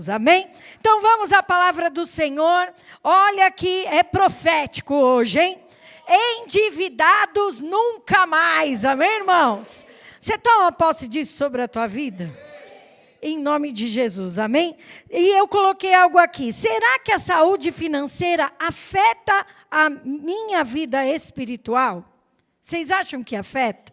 Amém? Então vamos à palavra do Senhor. Olha que é profético hoje, hein? Endividados nunca mais. Amém, irmãos? Você toma posse disso sobre a tua vida? Em nome de Jesus, amém? E eu coloquei algo aqui. Será que a saúde financeira afeta a minha vida espiritual? Vocês acham que afeta?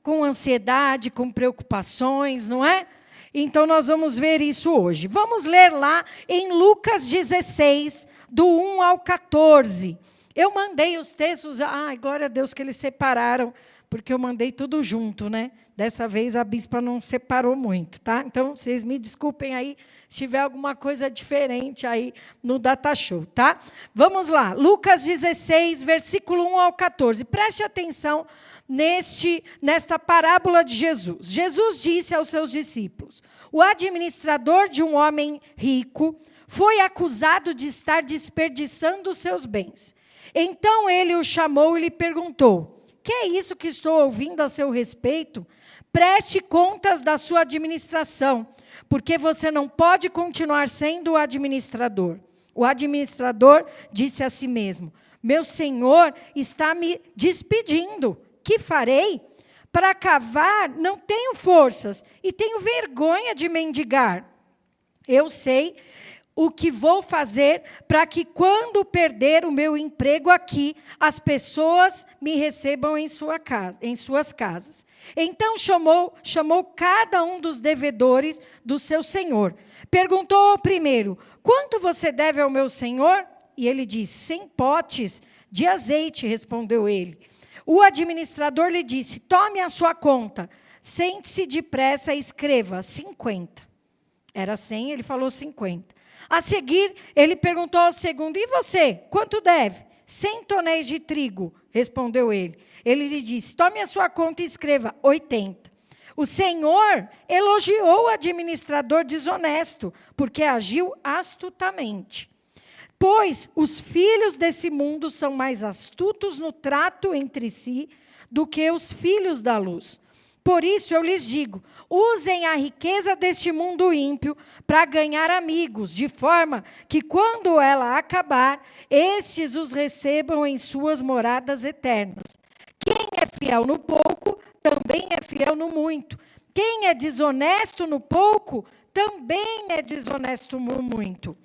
Com ansiedade, com preocupações, não é? Então, nós vamos ver isso hoje. Vamos ler lá em Lucas 16, do 1 ao 14. Eu mandei os textos, glória a Deus que eles separaram, porque eu mandei tudo junto, né? Dessa vez a bispa não separou muito, tá? Então, vocês me desculpem aí se tiver alguma coisa diferente aí no Data Show, tá? Vamos lá, Lucas 16, versículo 1 ao 14. Preste atenção nesta parábola de Jesus. Jesus disse aos seus discípulos: o administrador de um homem rico foi acusado de estar desperdiçando os seus bens. Então ele o chamou e lhe perguntou: que é isso que estou ouvindo a seu respeito? Preste contas da sua administração, porque você não pode continuar sendo o administrador. O administrador disse a si mesmo: meu senhor está me despedindo. Que farei? Para cavar não tenho forças e tenho vergonha de mendigar. Eu sei o que vou fazer para que, quando perder o meu emprego aqui, as pessoas me recebam em suas casas. Então chamou cada um dos devedores do seu senhor. Perguntou ao primeiro: quanto você deve ao meu senhor? E ele disse: 100 potes de azeite, respondeu ele. O administrador lhe disse: tome a sua conta, sente-se depressa e escreva 50. Era 100, ele falou 50. A seguir, ele perguntou ao segundo: e você, quanto deve? 100 tonéis de trigo, respondeu ele. Ele lhe disse: tome a sua conta e escreva 80. O senhor elogiou o administrador desonesto, porque agiu astutamente. Pois os filhos desse mundo são mais astutos no trato entre si do que os filhos da luz. Por isso eu lhes digo: usem a riqueza deste mundo ímpio para ganhar amigos, de forma que, quando ela acabar, estes os recebam em suas moradas eternas. Quem é fiel no pouco, também é fiel no muito. Quem é desonesto no pouco, também é desonesto no muito.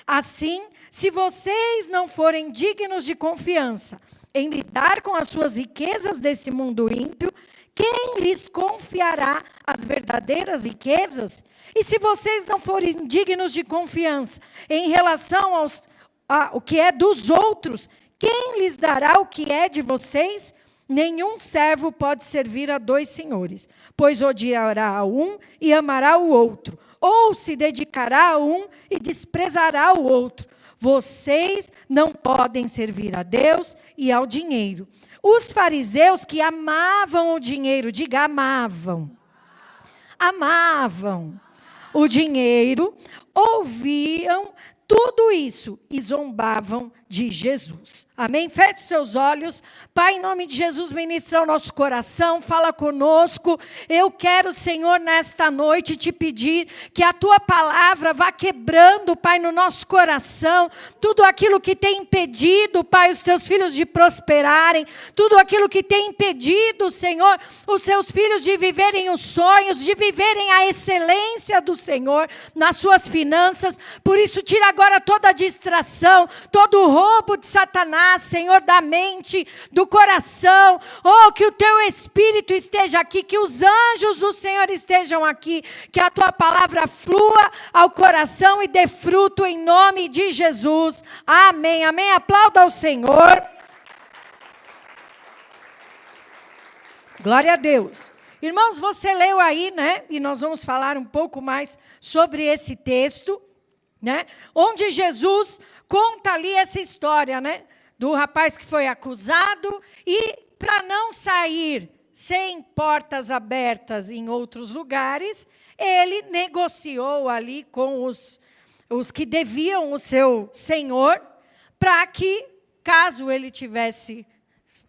Assim, se vocês não forem dignos de confiança em lidar com as suas riquezas desse mundo ímpio, quem lhes confiará as verdadeiras riquezas? E se vocês não forem dignos de confiança em relação ao que é dos outros, quem lhes dará o que é de vocês? Nenhum servo pode servir a 2 senhores, pois odiará a um e amará o outro, ou se dedicará a um e desprezará o outro. Vocês não podem servir a Deus e ao dinheiro. Os fariseus que amavam o dinheiro, diga amavam o dinheiro, ouviam tudo isso e zombavam de Jesus. Amém? Feche seus olhos. Pai, em nome de Jesus, ministra o nosso coração, fala conosco. Eu quero, Senhor, nesta noite te pedir que a tua palavra vá quebrando, Pai, no nosso coração, tudo aquilo que tem impedido, Pai, os teus filhos de prosperarem, tudo aquilo que tem impedido, Senhor, os seus filhos de viverem os sonhos, de viverem a excelência do Senhor nas suas finanças. Por isso, tira agora toda a distração, todo o roubo de Satanás, Senhor, da mente, do coração. Oh, que o teu Espírito esteja aqui, que os anjos do Senhor estejam aqui, que a tua palavra flua ao coração e dê fruto em nome de Jesus. Amém, amém. Aplauda ao Senhor. Glória a Deus. Irmãos, você leu aí, né? E nós vamos falar um pouco mais sobre esse texto, né? Onde Jesus conta ali essa história, né? Do rapaz que foi acusado e, para não sair sem portas abertas em outros lugares, ele negociou ali com os que deviam o seu senhor, para que, caso ele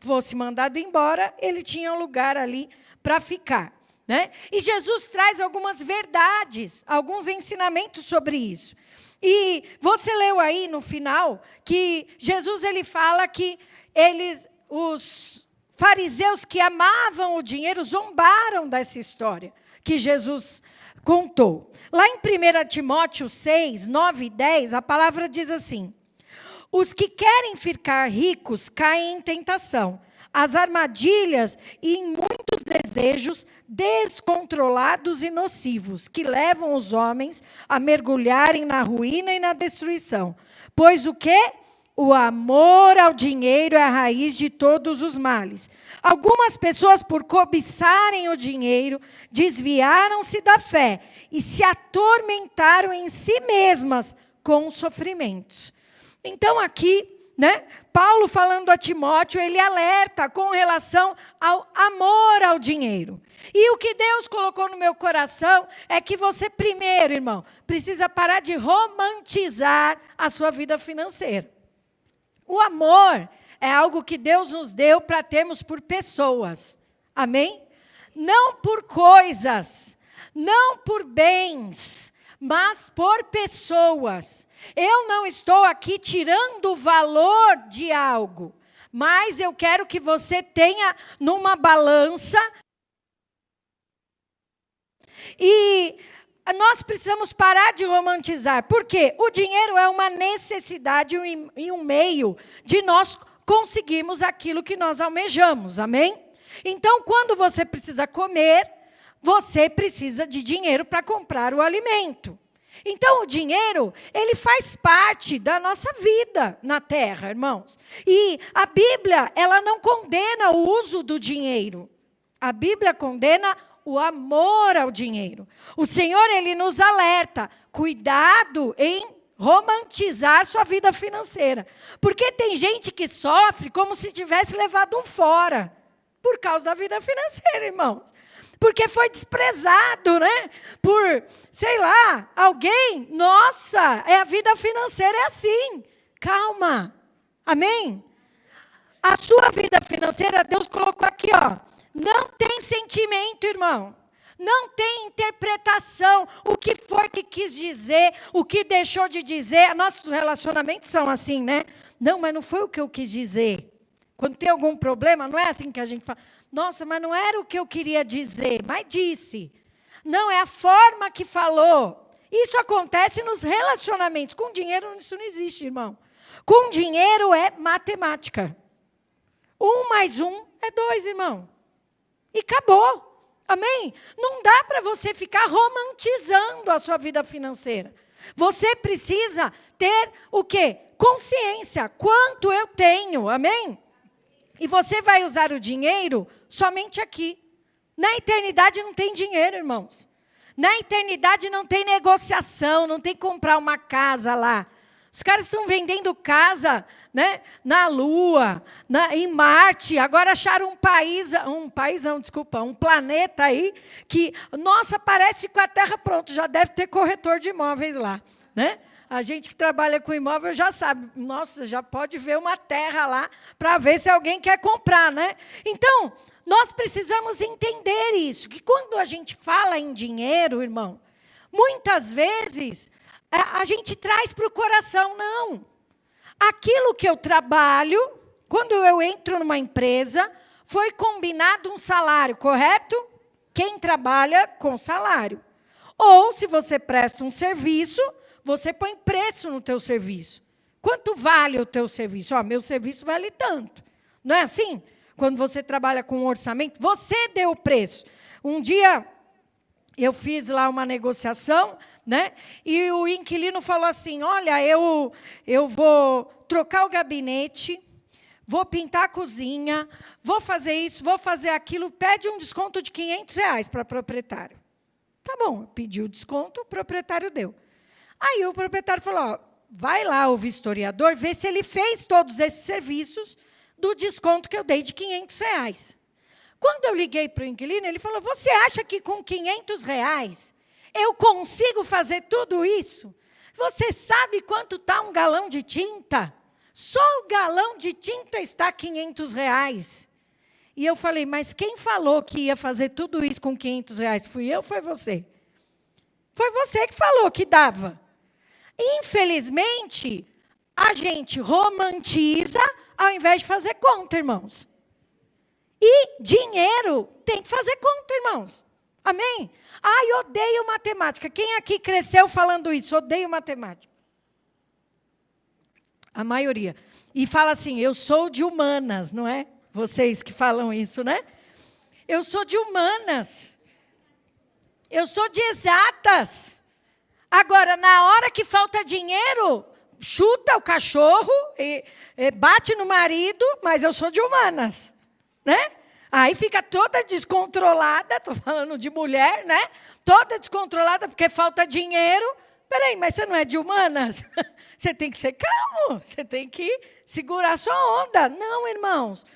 fosse mandado embora, ele tinha um lugar ali para ficar. né? E Jesus traz algumas verdades, alguns ensinamentos sobre isso. E você leu aí no final que Jesus ele fala que os fariseus que amavam o dinheiro zombaram dessa história que Jesus contou. Lá em 1 Timóteo 6, 9 e 10, a palavra diz assim: os que querem ficar ricos caem em tentação, as armadilhas e em muitos desejos descontrolados e nocivos, que levam os homens a mergulharem na ruína e na destruição. Pois o quê? O amor ao dinheiro é a raiz de todos os males. Algumas pessoas, por cobiçarem o dinheiro, desviaram-se da fé e se atormentaram em si mesmas com sofrimentos. Então aqui, né, Paulo falando a Timóteo, ele alerta com relação ao amor ao dinheiro. E o que Deus colocou no meu coração é que você primeiro, irmão, precisa parar de romantizar a sua vida financeira. O amor é algo que Deus nos deu para termos por pessoas. Amém? Não por coisas, não por bens, mas por pessoas. Eu não estou aqui tirando o valor de algo, mas eu quero que você tenha numa balança. E nós precisamos parar de romantizar, porque o dinheiro é uma necessidade e um meio de nós conseguirmos aquilo que nós almejamos, amém? Então, quando você precisa comer, você precisa de dinheiro para comprar o alimento. Então, o dinheiro, ele faz parte da nossa vida na terra, irmãos. E a Bíblia, ela não condena o uso do dinheiro. A Bíblia condena o amor ao dinheiro. O Senhor, ele nos alerta, cuidado em romantizar sua vida financeira. Porque tem gente que sofre como se tivesse levado um fora, por causa da vida financeira, irmãos. Porque foi desprezado, né? Por, sei lá, alguém. Nossa, a vida financeira é assim. Calma. Amém? A sua vida financeira, Deus colocou aqui, ó. Não tem sentimento, irmão. Não tem interpretação. O que foi que quis dizer, o que deixou de dizer. Nossos relacionamentos são assim, né? Não, mas não foi o que eu quis dizer. Quando tem algum problema, não é assim que a gente fala. Nossa, mas não era o que eu queria dizer, mas disse. Não, é a forma que falou. Isso acontece nos relacionamentos. Com dinheiro, isso não existe, irmão. Com dinheiro é matemática. 1 mais 1 é 2, irmão. E acabou. Amém? Não dá para você ficar romantizando a sua vida financeira. Você precisa ter o quê? Consciência. Quanto eu tenho, amém? E você vai usar o dinheiro somente aqui. Na eternidade não tem dinheiro, irmãos. Na eternidade não tem negociação, não tem comprar uma casa lá. Os caras estão vendendo casa, né, na Lua, em Marte. Agora acharam um planeta aí que, nossa, parece com a Terra pronto, já deve ter corretor de imóveis lá, né? A gente que trabalha com imóvel já sabe, nossa, já pode ver uma terra lá para ver se alguém quer comprar, né? Então, nós precisamos entender isso, que quando a gente fala em dinheiro, irmão, muitas vezes a gente traz para o coração, não. Aquilo que eu trabalho, quando eu entro numa empresa, foi combinado um salário, correto? Quem trabalha com salário. Ou, se você presta um serviço, você põe preço no teu serviço. Quanto vale o teu serviço? Meu serviço vale tanto. Não é assim? Quando você trabalha com um orçamento, você deu o preço. Um dia, eu fiz lá uma negociação, né? E o inquilino falou assim, olha, eu vou trocar o gabinete, vou pintar a cozinha, vou fazer isso, vou fazer aquilo, pede um desconto de R$500 para o proprietário. Tá bom, pediu o desconto, o proprietário deu. Aí o proprietário falou, ó, vai lá o vistoriador, ver se ele fez todos esses serviços do desconto que eu dei de R$500. Quando eu liguei para o inquilino, ele falou, você acha que com R$500 eu consigo fazer tudo isso? Você sabe quanto está um galão de tinta? Só o galão de tinta está R$500. E eu falei, mas quem falou que ia fazer tudo isso com R$500? Fui eu ou foi você? Foi você que falou que dava. Infelizmente, a gente romantiza ao invés de fazer conta, irmãos. E dinheiro tem que fazer conta, irmãos. Amém? Ai, odeio matemática. Quem aqui cresceu falando isso? Odeio matemática. A maioria. E fala assim, eu sou de humanas, não é? Vocês que falam isso, né? Eu sou de humanas. Eu sou de exatas. Agora, na hora que falta dinheiro, chuta o cachorro, bate no marido, mas eu sou de humanas, né? Aí fica toda descontrolada, estou falando de mulher, né? Toda descontrolada porque falta dinheiro. Peraí, mas você não é de humanas? Você tem que ser calmo, você tem que segurar a sua onda. Não, irmãos.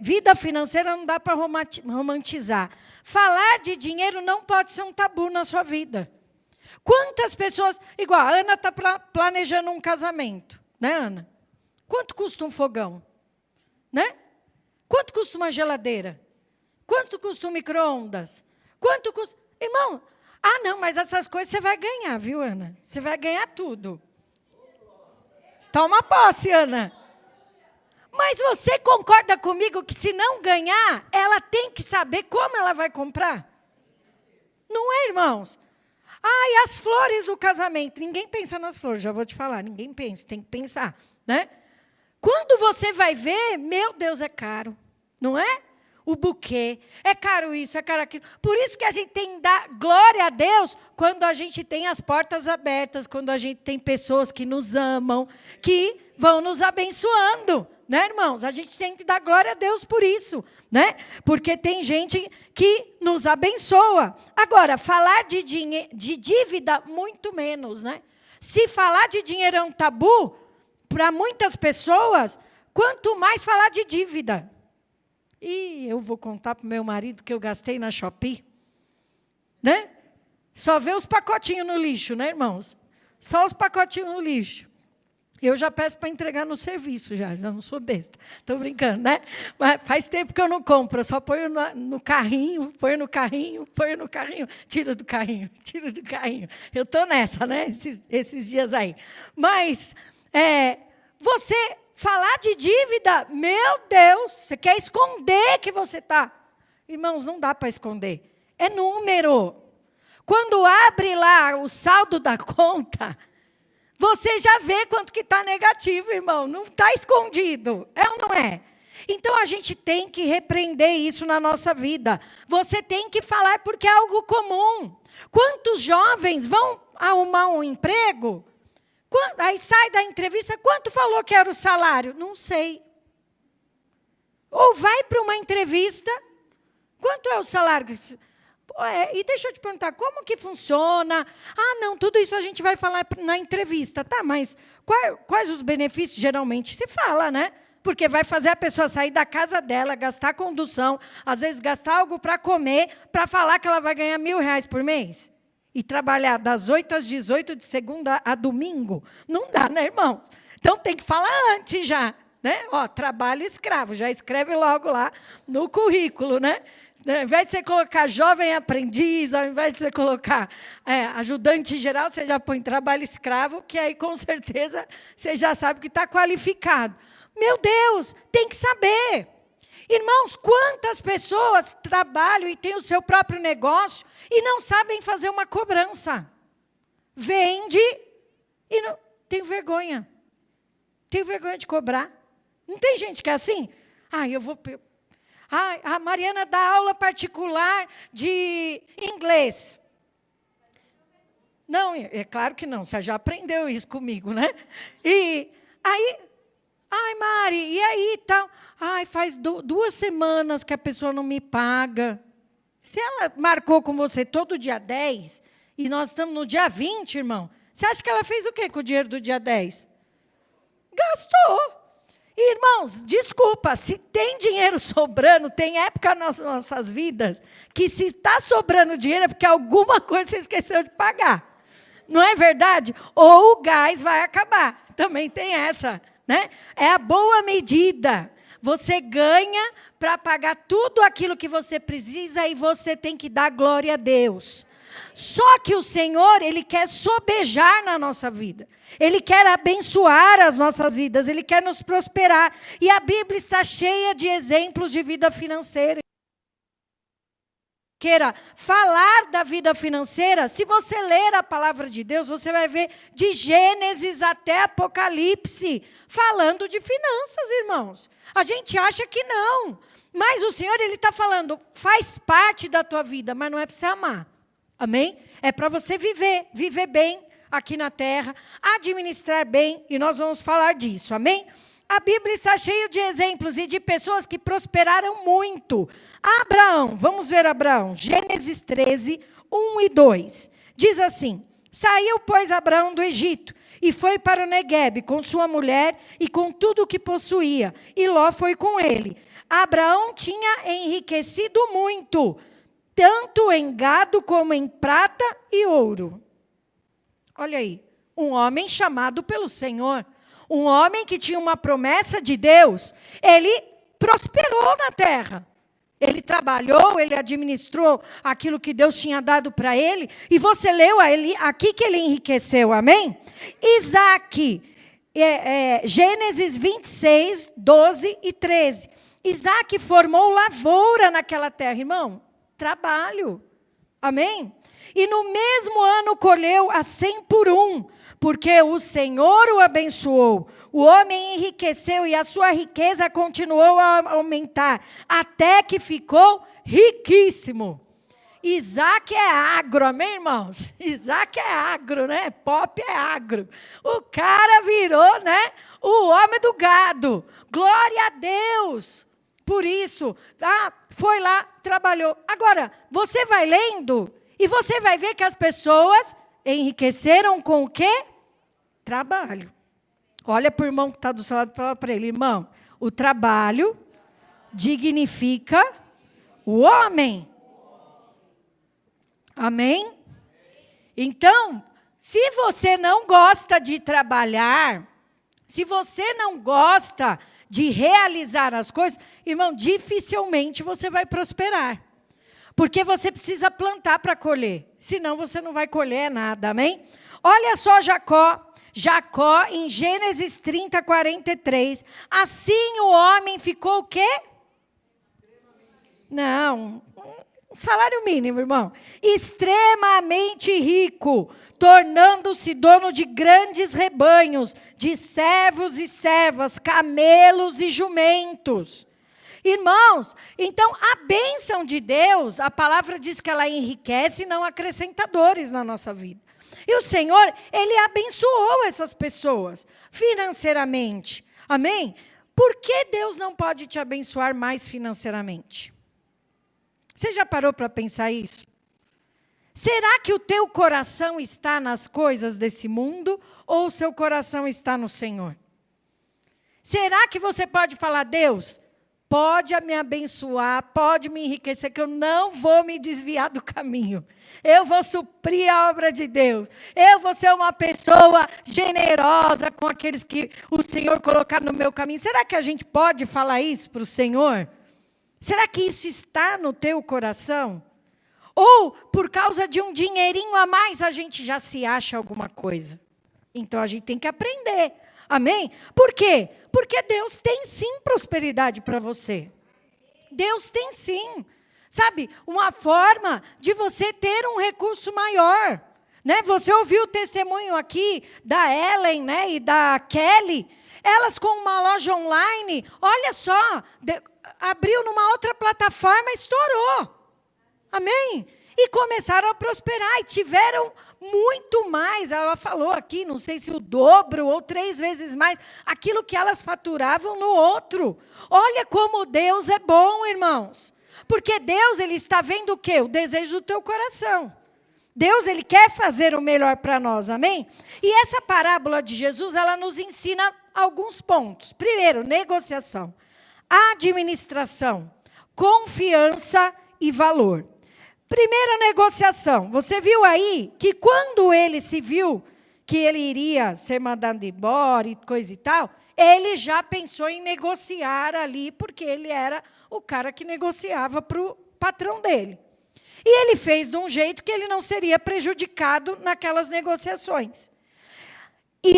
Vida financeira não dá para romantizar. Falar de dinheiro não pode ser um tabu na sua vida. Quantas pessoas... Igual, a Ana está planejando um casamento. Né, Ana? Quanto custa um fogão? Né? Quanto custa uma geladeira? Quanto custa um micro-ondas? Quanto custa... Irmão, não, mas essas coisas você vai ganhar, viu, Ana? Você vai ganhar tudo. Toma posse, Ana. Mas você concorda comigo que se não ganhar, ela tem que saber como ela vai comprar? Não é, irmãos? E as flores do casamento. Ninguém pensa nas flores, já vou te falar. Ninguém pensa, tem que pensar, né? Quando você vai ver, meu Deus, é caro. Não é? O buquê, é caro isso, é caro aquilo. Por isso que a gente tem que dar glória a Deus quando a gente tem as portas abertas, quando a gente tem pessoas que nos amam, que vão nos abençoando. Né, irmãos? A gente tem que dar glória a Deus por isso, né? Porque tem gente que nos abençoa. Agora, falar de dívida, muito menos, né? Se falar de dinheiro é um tabu, para muitas pessoas, quanto mais falar de dívida. E eu vou contar para o meu marido que eu gastei na Shopee, né? Só vê os pacotinhos no lixo, né, irmãos? Só os pacotinhos no lixo. Eu já peço para entregar no serviço, já não sou besta. Estou brincando, né? Mas faz tempo que eu não compro, eu só ponho no carrinho, ponho no carrinho, tiro do carrinho. Eu estou nessa, né? Esses dias aí. Mas, você falar de dívida, meu Deus, você quer esconder que você está. Irmãos, não dá para esconder. É número. Quando abre lá o saldo da conta... Você já vê quanto que está negativo, irmão. Não está escondido. É ou não é? Então, a gente tem que repreender isso na nossa vida. Você tem que falar porque é algo comum. Quantos jovens vão arrumar um emprego? Aí sai da entrevista, quanto falou que era o salário? Não sei. Ou vai para uma entrevista, quanto é o salário? E deixa eu te perguntar, como que funciona? Não, tudo isso a gente vai falar na entrevista. Tá, mas quais os benefícios? Geralmente se fala, né? Porque vai fazer a pessoa sair da casa dela, gastar condução, às vezes gastar algo para comer, para falar que ela vai ganhar R$1.000 por mês. E trabalhar das 8 às 18, de segunda a domingo. Não dá, né, irmão? Então tem que falar antes já. Né? Trabalho escravo, já escreve logo lá no currículo, né? Ao invés de você colocar jovem aprendiz, ao invés de você colocar ajudante geral, você já põe trabalho escravo, que aí, com certeza, você já sabe que está qualificado. Meu Deus, tem que saber. Irmãos, quantas pessoas trabalham e têm o seu próprio negócio e não sabem fazer uma cobrança? Vende e não... Tenho vergonha. Tenho vergonha de cobrar. Não tem gente que é assim? Eu vou... a Mariana dá aula particular de inglês. Não, é claro que não, você já aprendeu isso comigo, né? E aí, Mari, e aí tal? Faz 2 semanas que a pessoa não me paga. Se ela marcou com você todo dia 10, e nós estamos no dia 20, irmão, você acha que ela fez o quê com o dinheiro do dia 10? Gastou. Irmãos, desculpa, se tem dinheiro sobrando, tem época nas nossas vidas que se está sobrando dinheiro é porque alguma coisa você esqueceu de pagar. Não é verdade? Ou o gás vai acabar. Também tem essa, né? É a boa medida. você ganha para pagar tudo aquilo que você precisa e você tem que dar glória a Deus. Só que o Senhor, Ele quer sobejar na nossa vida. Ele quer abençoar as nossas vidas, Ele quer nos prosperar. E a Bíblia está cheia de exemplos de vida financeira. Queira falar da vida financeira, se você ler a palavra de Deus, você vai ver de Gênesis até Apocalipse, falando de finanças, irmãos. A gente acha que não, mas o Senhor, Ele está falando, faz parte da tua vida, mas não é para você amar. Amém? É para você viver bem aqui na terra, administrar bem, e nós vamos falar disso, amém? A Bíblia está cheia de exemplos e de pessoas que prosperaram muito. Abraão, vamos ver Abraão, Gênesis 13, 1 e 2. Diz assim, saiu, pois, Abraão do Egito, e foi para o Neguebe, com sua mulher e com tudo o que possuía, e Ló foi com ele. Abraão tinha enriquecido muito, tanto em gado como em prata e ouro. Olha aí, um homem chamado pelo Senhor, um homem que tinha uma promessa de Deus, ele prosperou na terra. Ele trabalhou, ele administrou aquilo que Deus tinha dado para ele, e você leu aqui que ele enriqueceu, amém? Isaac, Gênesis 26, 12 e 13. Isaac formou lavoura naquela terra, irmão. Trabalho, amém? E no mesmo ano colheu a 100 por 1, porque o Senhor o abençoou. O homem enriqueceu e a sua riqueza continuou a aumentar, até que ficou riquíssimo. Isaac é agro, amém, irmãos? Isaac é agro, né? Pop é agro. O cara virou, né? O homem do gado. Glória a Deus. Por isso, foi lá, trabalhou. Agora, você vai lendo e você vai ver que as pessoas enriqueceram com o quê? Trabalho. Olha para o irmão que está do seu lado e fala para ele, irmão, o trabalho dignifica o homem. Amém? Então, se você não gosta de trabalhar, se você não gosta de realizar as coisas, irmão, dificilmente você vai prosperar. Porque você precisa plantar para colher. Senão você não vai colher nada, amém? Olha só Jacó. Jacó, em Gênesis 30, 43. Assim o homem ficou o quê? Não, um salário mínimo, irmão. Extremamente rico, tornando-se dono de grandes rebanhos, de servos e servas, camelos e jumentos. Irmãos, então a bênção de Deus, a palavra diz que ela enriquece e não acrescenta dores na nossa vida. E o Senhor, Ele abençoou essas pessoas financeiramente. Amém? Por que Deus não pode te abençoar mais financeiramente? Você já parou para pensar isso? Será que o teu coração está nas coisas desse mundo ou o seu coração está no Senhor? Será que você pode falar, Deus, pode me abençoar, pode me enriquecer, que eu não vou me desviar do caminho. Eu vou suprir a obra de Deus. Eu vou ser uma pessoa generosa com aqueles que o Senhor colocar no meu caminho. Será que a gente pode falar isso para o Senhor? Será que isso está no teu coração? Ou, por causa de um dinheirinho a mais, a gente já se acha alguma coisa? Então, a gente tem que aprender. Amém? Por quê? Porque Deus tem sim prosperidade para você. Deus tem sim. Sabe, uma forma de você ter um recurso maior. Né? Você ouviu o testemunho aqui da Ellen, né, e da Kelly. Elas com uma loja online, olha só, abriu numa outra plataforma e estourou. Amém? E começaram a prosperar e tiveram muito mais. Ela falou aqui, não sei se o dobro ou 3 vezes mais, aquilo que elas faturavam no outro. Olha como Deus é bom, irmãos. Porque Deus, Ele está vendo o quê? O desejo do teu coração. Deus, Ele quer fazer o melhor para nós, amém? E essa parábola de Jesus, ela nos ensina alguns pontos. Primeiro, negociação, administração, confiança e valor. Primeira negociação, você viu aí que quando ele se viu que ele iria ser mandado embora e coisa e tal, ele já pensou em negociar ali, porque ele era o cara que negociava para o patrão dele. E ele fez de um jeito que ele não seria prejudicado naquelas negociações. E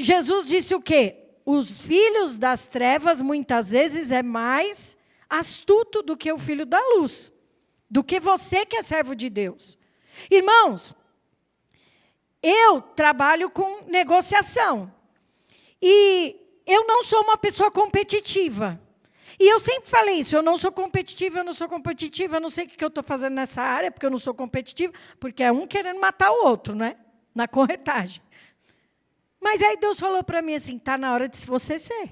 Jesus disse o quê? Os filhos das trevas, muitas vezes, é mais astuto do que o filho da luz, do que você que é servo de Deus. Irmãos, eu trabalho com negociação. E eu não sou uma pessoa competitiva. E eu sempre falei isso, eu não sou competitiva, eu não sei o que eu estou fazendo nessa área, porque eu não sou competitiva, porque é um querendo matar o outro, né? Na corretagem. Mas aí Deus falou para mim assim, está na hora de você ser.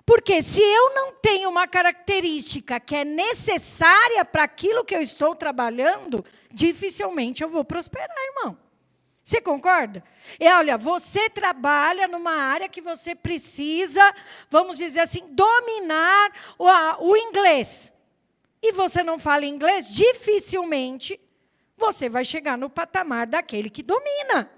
Porque se eu não tenho uma característica que é necessária para aquilo que eu estou trabalhando, dificilmente eu vou prosperar, irmão. Você concorda? E olha, você trabalha numa área que você precisa, vamos dizer assim, dominar o inglês. E você não fala inglês, dificilmente você vai chegar no patamar daquele que domina.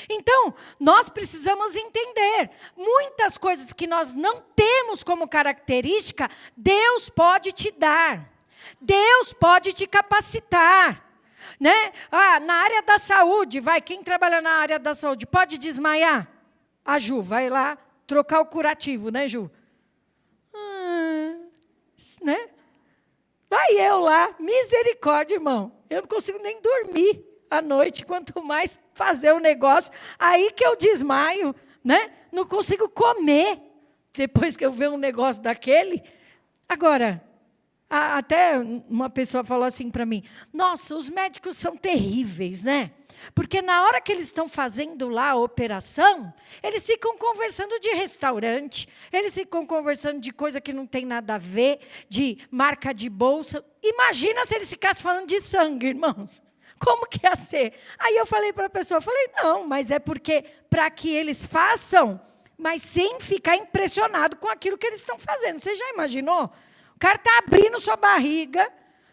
Então, nós precisamos entender, muitas coisas que nós não temos como característica, Deus pode te dar. Deus pode te capacitar. Né? Na área da saúde, quem trabalha na área da saúde, pode desmaiar? A Ju, vai lá trocar o curativo, né, Ju? Né? Vai eu lá, misericórdia, irmão. Eu não consigo nem dormir à noite, quanto mais fazer o negócio. Aí que eu desmaio, né? Não consigo comer depois que eu ver um negócio daquele. Agora, até uma pessoa falou assim para mim, nossa, os médicos são terríveis, né? Porque na hora que eles estão fazendo lá a operação, eles ficam conversando de restaurante, eles ficam conversando de coisa que não tem nada a ver, de marca de bolsa. Imagina se eles ficassem falando de sangue, irmãos. Como que ia ser? Aí eu falei para a pessoa, não, mas é porque para que eles façam, mas sem ficar impressionado com aquilo que eles estão fazendo. Você já imaginou? O cara está abrindo sua barriga,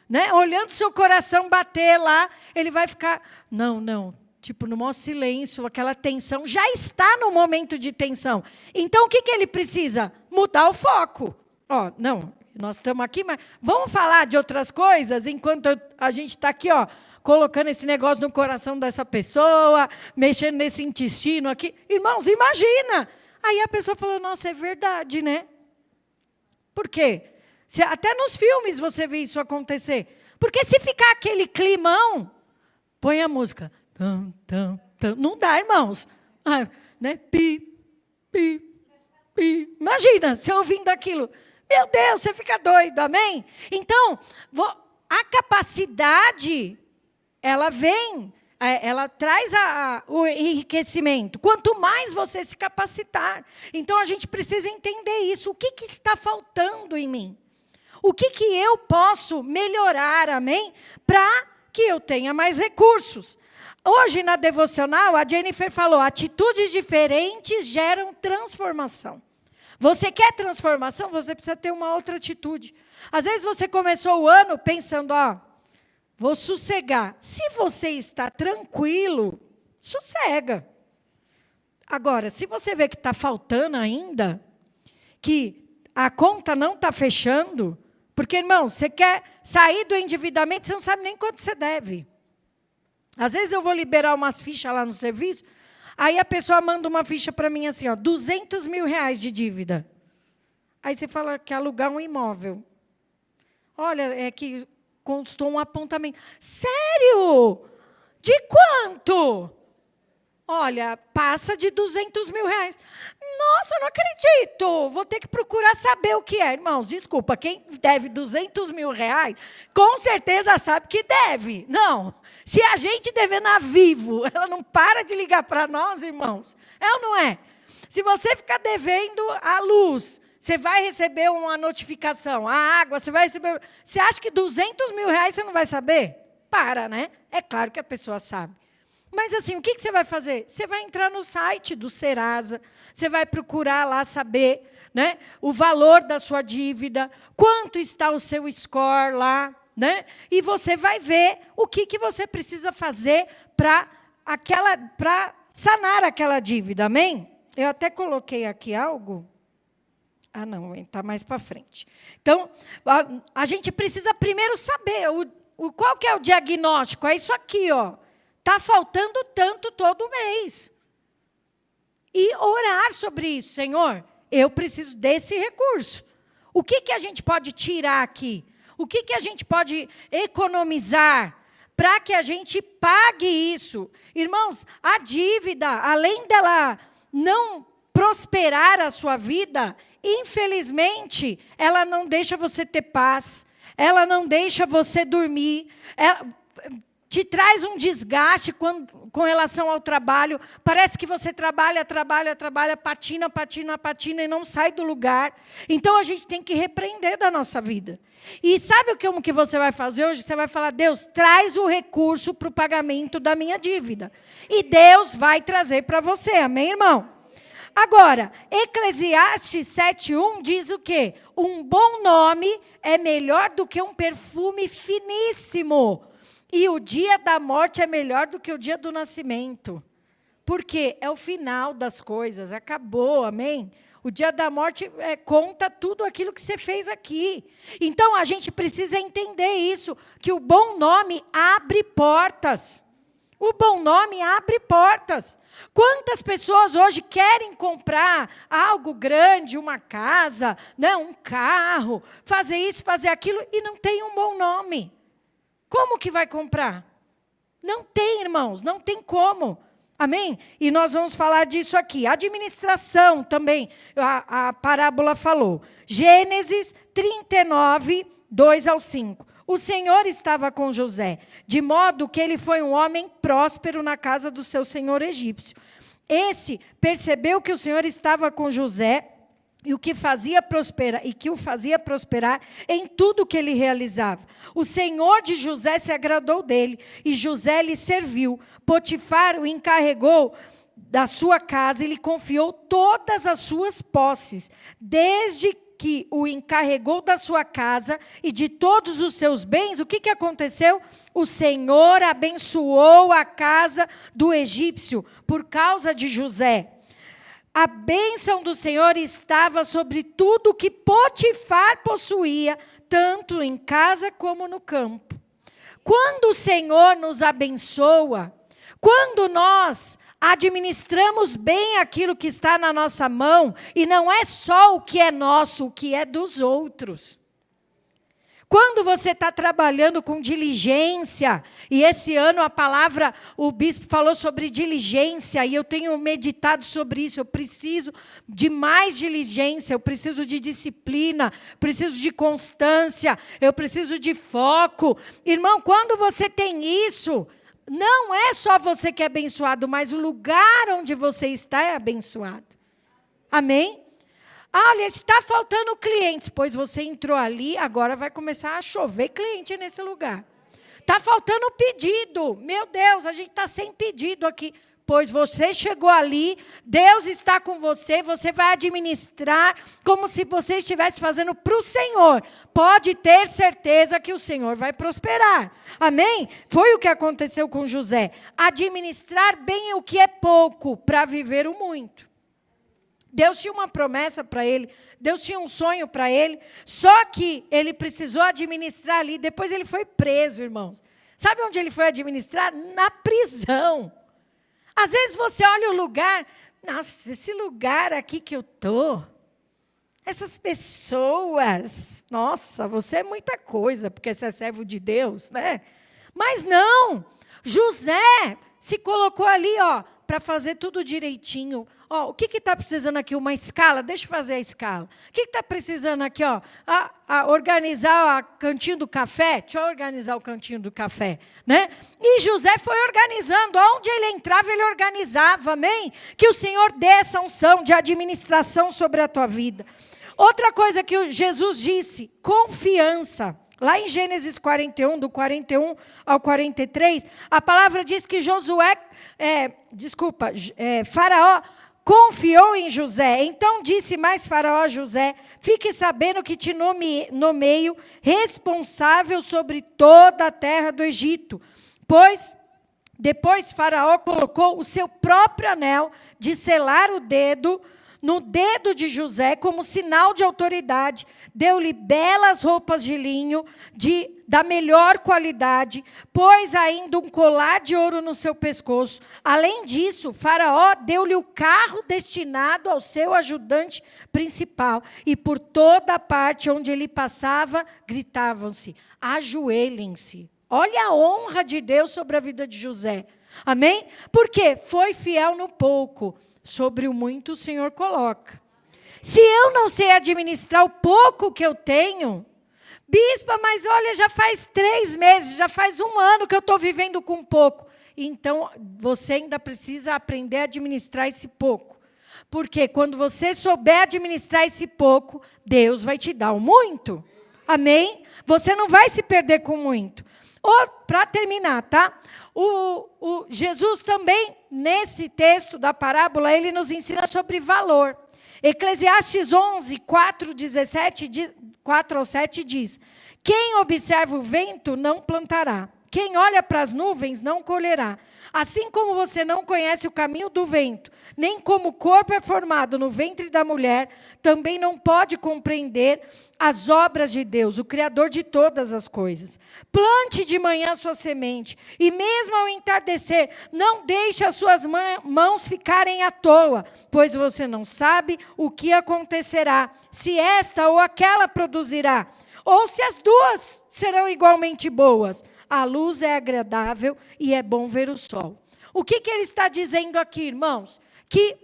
né, olhando seu coração bater lá, ele vai ficar, não, tipo, no maior silêncio, aquela tensão, já está no momento de tensão. Então, o que ele precisa? Mudar o foco. Não, nós estamos aqui, mas vamos falar de outras coisas, enquanto a gente está aqui, colocando esse negócio no coração dessa pessoa, mexendo nesse intestino aqui. Irmãos, imagina! Aí a pessoa falou, nossa, é verdade, né? Por quê? Até nos filmes você vê isso acontecer. Porque se ficar aquele climão, põe a música. Não dá, irmãos. Né? Pi. Imagina, você ouvindo aquilo. Meu Deus, você fica doido, amém? Então, a capacidade, ela vem, ela traz o enriquecimento. Quanto mais você se capacitar. Então, a gente precisa entender isso. O que está faltando em mim? O que eu posso melhorar, amém? Para que eu tenha mais recursos. Hoje, na devocional, a Jennifer falou, atitudes diferentes geram transformação. Você quer transformação? Você precisa ter uma outra atitude. Às vezes você começou o ano pensando, vou sossegar. Se você está tranquilo, sossega. Agora, se você vê que está faltando ainda, que a conta não está fechando, porque, irmão, você quer sair do endividamento, você não sabe nem quanto você deve. Às vezes eu vou liberar umas fichas lá no serviço, aí a pessoa manda uma ficha para mim assim, 200 mil reais de dívida. Aí você fala que alugar um imóvel. Olha, é que custou um apontamento. Sério? De quanto? Olha, passa de 200 mil reais. Nossa, eu não acredito. Vou ter que procurar saber o que é. Irmãos, desculpa, quem deve 200 mil reais, com certeza sabe que deve. Não, se a gente dever na Vivo, ela não para de ligar para nós, irmãos. É ou não é? Se você ficar devendo a luz, você vai receber uma notificação. A água, você vai receber... Você acha que 200 mil reais você não vai saber? Para, né? É claro que a pessoa sabe. Mas assim, o que você vai fazer? Você vai entrar no site do Serasa, você vai procurar lá saber, né, o valor da sua dívida, quanto está o seu score lá, né? E você vai ver o que você precisa fazer para sanar aquela dívida, amém? Eu até coloquei aqui algo. Ah, não, está mais para frente. Então, a gente precisa primeiro saber qual que é o diagnóstico. É isso aqui, ó. Está faltando tanto todo mês. E orar sobre isso. Senhor, eu preciso desse recurso. O que a gente pode tirar aqui? O que a gente pode economizar para que a gente pague isso? Irmãos, a dívida, além dela não prosperar a sua vida, infelizmente, ela não deixa você ter paz, ela não deixa você dormir, ela te traz um desgaste com relação ao trabalho. Parece que você trabalha, patina e não sai do lugar. Então, a gente tem que repreender da nossa vida. E sabe o que você vai fazer hoje? Você vai falar, Deus, traz o recurso para o pagamento da minha dívida. E Deus vai trazer para você, amém, irmão? Agora, Eclesiastes 7:1 diz o quê? Um bom nome é melhor do que um perfume finíssimo. E o dia da morte é melhor do que o dia do nascimento. Porque é o final das coisas, acabou, amém? O dia da morte conta tudo aquilo que você fez aqui. Então, a gente precisa entender isso, que o bom nome abre portas. O bom nome abre portas. Quantas pessoas hoje querem comprar algo grande, uma casa, né, um carro, fazer isso, fazer aquilo, e não tem um bom nome? Como que vai comprar? Não tem, irmãos, não tem como. Amém? E nós vamos falar disso aqui. Administração também, a parábola falou. Gênesis 39, 2-5. O Senhor estava com José, de modo que ele foi um homem próspero na casa do seu senhor egípcio. Esse percebeu que o Senhor estava com José e o que fazia prosperar, e que o fazia prosperar em tudo que ele realizava. O Senhor de José se agradou dele, e José lhe serviu. Potifar o encarregou da sua casa e lhe confiou todas as suas posses, desde que o encarregou da sua casa e de todos os seus bens. O que aconteceu? O Senhor abençoou a casa do egípcio por causa de José. A bênção do Senhor estava sobre tudo que Potifar possuía, tanto em casa como no campo. Quando o Senhor nos abençoa, quando nós administramos bem aquilo que está na nossa mão, e não é só o que é nosso, o que é dos outros. Quando você está trabalhando com diligência, e esse ano a palavra, o bispo falou sobre diligência, e eu tenho meditado sobre isso, eu preciso de mais diligência, eu preciso de disciplina, preciso de constância, eu preciso de foco. Irmão, quando você tem isso, não é só você que é abençoado, mas o lugar onde você está é abençoado. Amém? Olha, está faltando clientes, pois você entrou ali, agora vai começar a chover cliente nesse lugar. Está faltando pedido, meu Deus, a gente está sem pedido aqui. Pois você chegou ali, Deus está com você, você vai administrar como se você estivesse fazendo para o Senhor. Pode ter certeza que o Senhor vai prosperar. Amém? Foi o que aconteceu com José. Administrar bem o que é pouco para viver o muito. Deus tinha uma promessa para ele, Deus tinha um sonho para ele, só que ele precisou administrar ali. Depois ele foi preso, irmãos. Sabe onde ele foi administrar? Na prisão. Às vezes você olha o lugar, nossa, esse lugar aqui que eu estou, essas pessoas, nossa, você é muita coisa, porque você é servo de Deus, né? Mas não, José se colocou ali, ó, para fazer tudo direitinho. Ó, o que está precisando aqui? Uma escala? Deixa eu fazer a escala. O que está precisando aqui? Ó? Organizar o cantinho do café? Deixa eu organizar o cantinho do café. Né? E José foi organizando. Onde ele entrava, ele organizava. Amém? Que o Senhor dê essa unção de administração sobre a tua vida. Outra coisa que Jesus disse, confiança. Lá em Gênesis 41, do 41 ao 43, a palavra diz que Faraó confiou em José. Então disse mais Faraó a José, fique sabendo que te nomeio responsável sobre toda a terra do Egito, pois Depois Faraó colocou o seu próprio anel de selar o dedo no dedo de José como sinal de autoridade. Deu-lhe belas roupas de linho da melhor qualidade, pôs ainda um colar de ouro no seu pescoço. Além disso, Faraó deu-lhe o carro destinado ao seu ajudante principal. E por toda a parte onde ele passava, gritavam-se: ajoelhem-se. Olha a honra de Deus sobre a vida de José. Amém? Porque foi fiel no pouco, sobre o muito o Senhor coloca. Se eu não sei administrar o pouco que eu tenho, bispa, mas olha, já faz 3 meses, já faz 1 ano que eu estou vivendo com pouco. Então, você ainda precisa aprender a administrar esse pouco. Porque quando você souber administrar esse pouco, Deus vai te dar o muito. Amém? Você não vai se perder com muito. Para terminar, tá? Jesus também, nesse texto da parábola, ele nos ensina sobre valor. Eclesiastes 11, 4 ao 7 diz: quem observa o vento não plantará, quem olha para as nuvens não colherá. Assim como você não conhece o caminho do vento, nem como o corpo é formado no ventre da mulher, também não pode compreender as obras de Deus, o Criador de todas as coisas. Plante de manhã sua semente, e mesmo ao entardecer, não deixe as suas mãos ficarem à toa, pois você não sabe o que acontecerá, se esta ou aquela produzirá, ou se as duas serão igualmente boas. A luz é agradável e é bom ver o sol. O que ele está dizendo aqui, irmãos? Que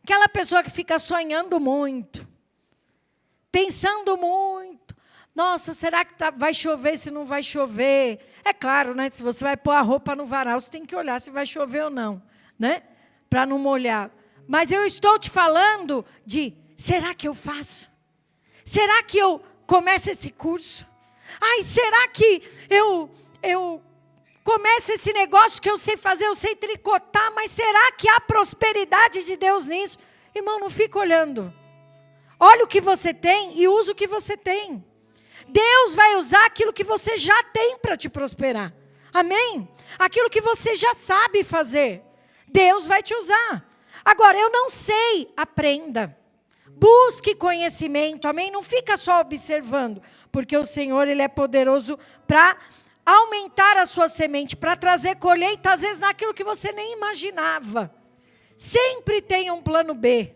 aquela pessoa que fica sonhando muito, pensando muito, nossa, será que vai chover, se não vai chover? É claro, né? Se você vai pôr a roupa no varal, você tem que olhar se vai chover ou não, né? Para não molhar. Mas eu estou te falando de, será que eu faço? Será que eu começo esse curso? Ai, será que eu começo esse negócio que eu sei fazer, eu sei tricotar, mas será que há prosperidade de Deus nisso? Irmão, não fica olhando. Olha o que você tem e usa o que você tem. Deus vai usar aquilo que você já tem para te prosperar. Amém? Aquilo que você já sabe fazer. Deus vai te usar. Agora, eu não sei, aprenda. Busque conhecimento, amém? Não fica só observando, porque o Senhor, Ele é poderoso para aumentar a sua semente, para trazer colheita, às vezes naquilo que você nem imaginava. Sempre tenha um plano B.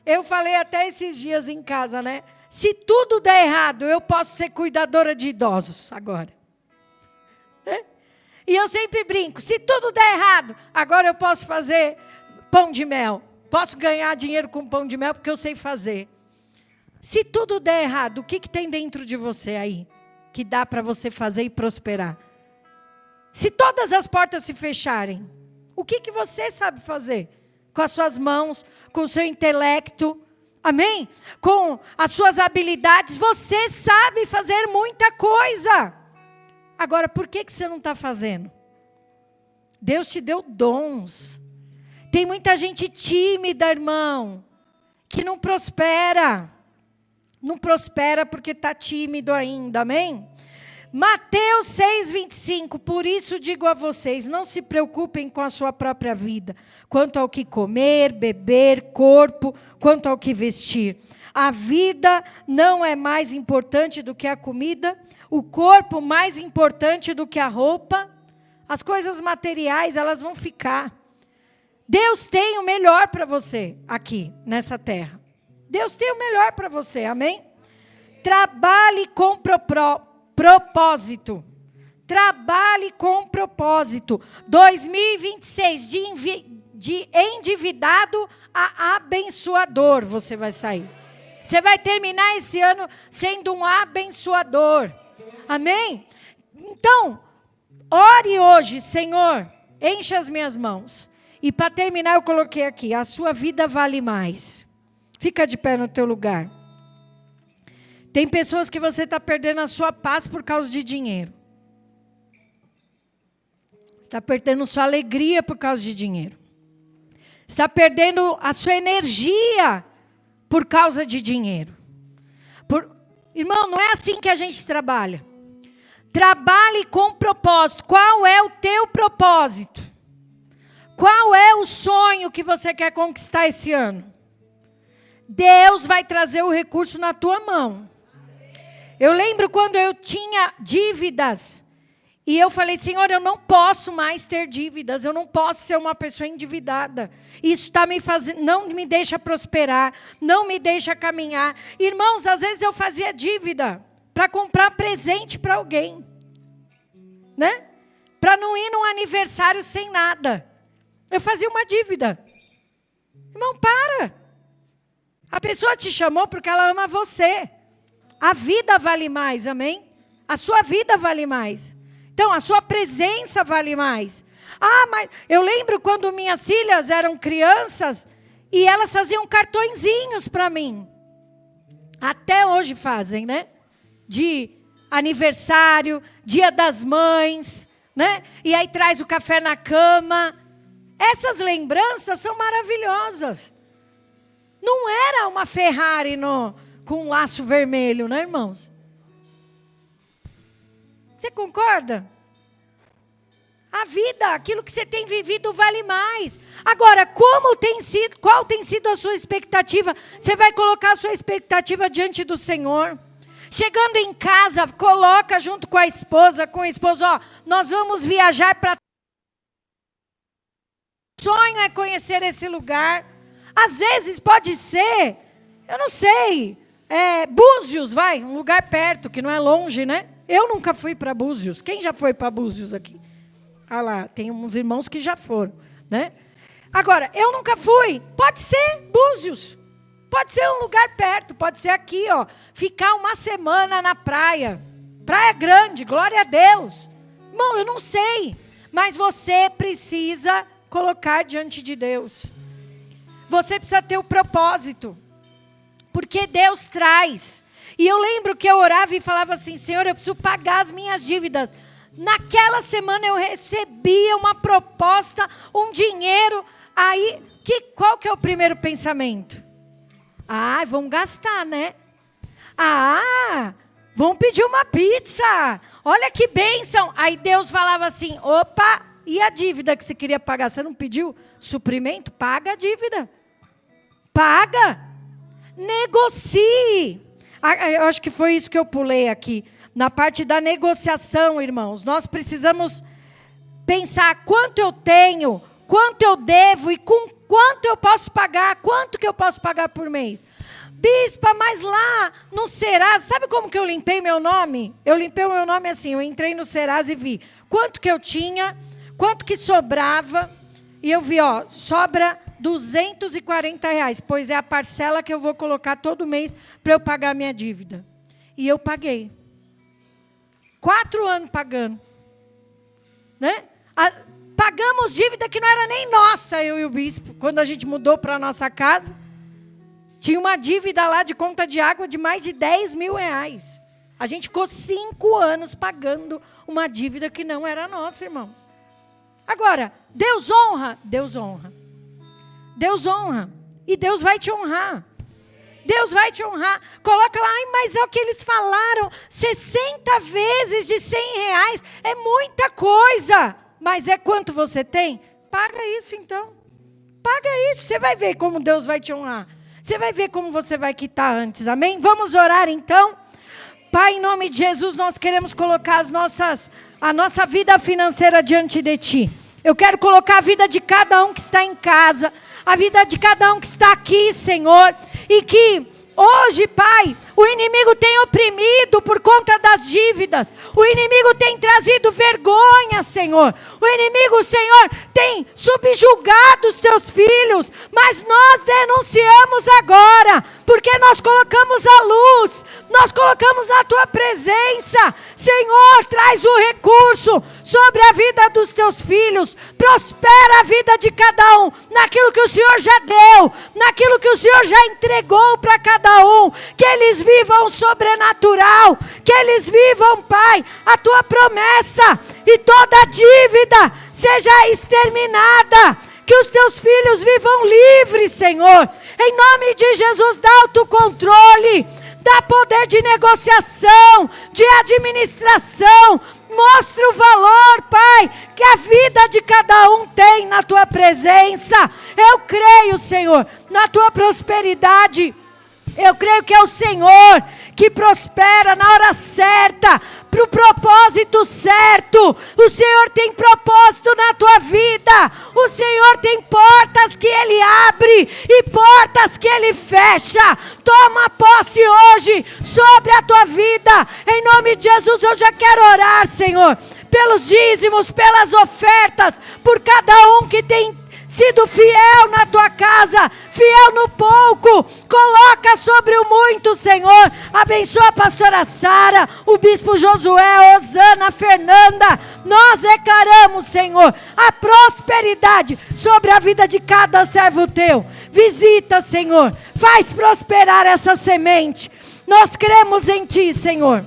Eu falei até esses dias em casa, né? Se tudo der errado, eu posso ser cuidadora de idosos agora. Né? E eu sempre brinco, se tudo der errado, agora eu posso fazer pão de mel. Posso ganhar dinheiro com pão de mel porque eu sei fazer. Se tudo der errado, o que tem dentro de você aí? Que dá para você fazer e prosperar? Se todas as portas se fecharem, o que você sabe fazer? Com as suas mãos, com o seu intelecto, amém? Com as suas habilidades, você sabe fazer muita coisa. Agora, por que você não está fazendo? Deus te deu dons. Tem muita gente tímida, irmão, que não prospera. Não prospera porque está tímido ainda, amém? Mateus 6:25, por isso digo a vocês, não se preocupem com a sua própria vida, quanto ao que comer, beber, corpo, quanto ao que vestir. A vida não é mais importante do que a comida, o corpo mais importante do que a roupa. As coisas materiais, elas vão ficar. Deus tem o melhor para você aqui, nessa terra. Deus tem o melhor para você, amém? Trabalhe com propósito. Trabalhe com propósito. 2026, de endividado a abençoador, você vai sair. Você vai terminar esse ano sendo um abençoador. Amém? Então, ore hoje, Senhor, enche as minhas mãos. E para terminar, eu coloquei aqui, a sua vida vale mais. Fica de pé no teu lugar. Tem pessoas que você está perdendo a sua paz por causa de dinheiro. Está perdendo sua alegria por causa de dinheiro. Está perdendo a sua energia por causa de dinheiro. Irmão, não é assim que a gente trabalha. Trabalhe com propósito. Qual é o teu propósito? Qual é o sonho que você quer conquistar esse ano? Deus vai trazer o recurso na tua mão. Eu lembro quando eu tinha dívidas. E eu falei, Senhor, eu não posso mais ter dívidas. Eu não posso ser uma pessoa endividada. Isso está me fazendo, não me deixa prosperar. Não me deixa caminhar. Irmãos, às vezes eu fazia dívida para comprar presente para alguém. Né? Para não ir num aniversário sem nada. Eu fazia uma dívida. Irmão, para. A pessoa te chamou porque ela ama você. A vida vale mais, amém? A sua vida vale mais. Então, a sua presença vale mais. Ah, mas eu lembro quando minhas filhas eram crianças e elas faziam cartõezinhos para mim. Até hoje fazem, né? De aniversário, Dia das Mães, né? E aí traz o café na cama. Essas lembranças são maravilhosas. Não era uma Ferrari com um laço vermelho, né, irmãos? Você concorda? A vida, aquilo que você tem vivido vale mais. Agora, qual tem sido a sua expectativa? Você vai colocar a sua expectativa diante do Senhor. Chegando em casa, coloca junto com a esposa, com o esposo, ó, nós vamos viajar para... O sonho é conhecer esse lugar. Às vezes pode ser, eu não sei, Búzios, vai, um lugar perto, que não é longe, né? Eu nunca fui para Búzios. Quem já foi para Búzios aqui? Ah lá, tem uns irmãos que já foram, né? Agora, eu nunca fui. Pode ser Búzios. Pode ser um lugar perto, pode ser aqui, ó. Ficar uma semana na praia. Praia grande, glória a Deus. Irmão, eu não sei. Mas você precisa colocar diante de Deus. Você precisa ter o propósito. Porque Deus traz. E eu lembro que eu orava e falava assim, Senhor, eu preciso pagar as minhas dívidas. Naquela semana eu recebia uma proposta, um dinheiro. Aí, qual que é o primeiro pensamento? Ah, vamos gastar, né? Ah, vamos pedir uma pizza. Olha que bênção. Aí Deus falava assim, opa, e a dívida que você queria pagar? Você não pediu suprimento? Paga a dívida. Paga. Negocie. Eu acho que foi isso que eu pulei aqui. Na parte da negociação, irmãos. Nós precisamos pensar quanto eu tenho, quanto eu devo e com quanto eu posso pagar. Quanto que eu posso pagar por mês? Bispa, mas lá no Serasa, sabe como que eu limpei meu nome? Eu limpei o meu nome assim, eu entrei no Serasa e vi quanto que eu tinha, quanto que sobrava. E eu vi, ó, sobra R$240, pois é a parcela que eu vou colocar todo mês para eu pagar a minha dívida. E eu paguei. 4 anos pagando. Né? Pagamos dívida que não era nem nossa, eu e o bispo. Quando a gente mudou para a nossa casa, tinha uma dívida lá de conta de água de mais de R$10.000. A gente ficou 5 anos pagando uma dívida que não era nossa, irmãos. Agora, Deus honra? Deus honra. Deus honra. E Deus vai te honrar. Deus vai te honrar. Coloca lá, mas é o que eles falaram. 60 vezes de R$100 é muita coisa. Mas é quanto você tem? Paga isso então. Paga isso. Você vai ver como Deus vai te honrar. Você vai ver como você vai quitar antes. Amém? Vamos orar então? Pai, em nome de Jesus, nós queremos colocar a nossa vida financeira diante de Ti. Eu quero colocar a vida de cada um que está em casa, a vida de cada um que está aqui, Senhor, e que hoje, Pai, o inimigo tem oprimido por conta das dívidas, o inimigo tem trazido vergonha, Senhor, o inimigo, Senhor, tem subjugado os Teus filhos, mas nós denunciamos agora, porque nós colocamos a luz, nós colocamos na Tua presença, Senhor, traz o recurso sobre a vida dos Teus filhos, prospera a vida de cada um, naquilo que o Senhor já deu, naquilo que o Senhor já entregou para cada um, que eles vivam o sobrenatural, que eles vivam, Pai, a Tua promessa, e toda dívida seja exterminada, que os Teus filhos vivam livres, Senhor, em nome de Jesus, dá autocontrole, dá poder de negociação, de administração. Mostra o valor, Pai, que a vida de cada um tem na tua presença. Eu creio, Senhor, na tua prosperidade. Eu creio que é o Senhor que prospera na hora certa, para o propósito certo. O Senhor tem propósito na tua vida. O Senhor tem portas que Ele abre e portas que Ele fecha. Toma posse hoje sobre a tua vida. Em nome de Jesus, eu já quero orar, Senhor, pelos dízimos, pelas ofertas, por cada um que tem sido fiel na tua casa, fiel no pouco. Coloca sobre o muito, Senhor. Abençoa a pastora Sara, o bispo Josué, Osana, Fernanda. Nós declaramos, Senhor, a prosperidade sobre a vida de cada servo teu. Visita, Senhor, faz prosperar essa semente. Nós cremos em ti, Senhor.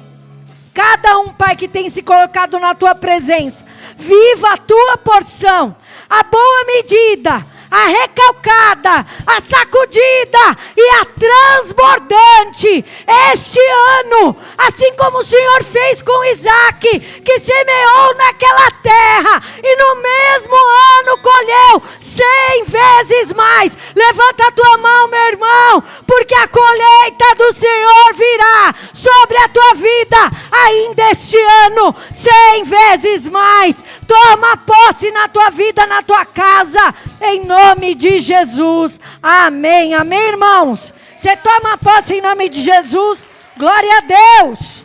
Cada um, Pai, que tem se colocado na tua presença, viva a tua porção, a boa medida, a recalcada, a sacudida e a transbordante. Este ano, assim como o Senhor fez com Isaac, que semeou naquela terra e no mesmo ano colheu 100 vezes mais. Levanta a tua mão, meu irmão, porque a colheita do Senhor virá sobre a tua vida ainda este ano, 100 vezes mais. Toma posse na tua vida, na tua casa, em nome de Jesus. Amém, amém, irmãos. Você toma posse em nome de Jesus. Glória a Deus.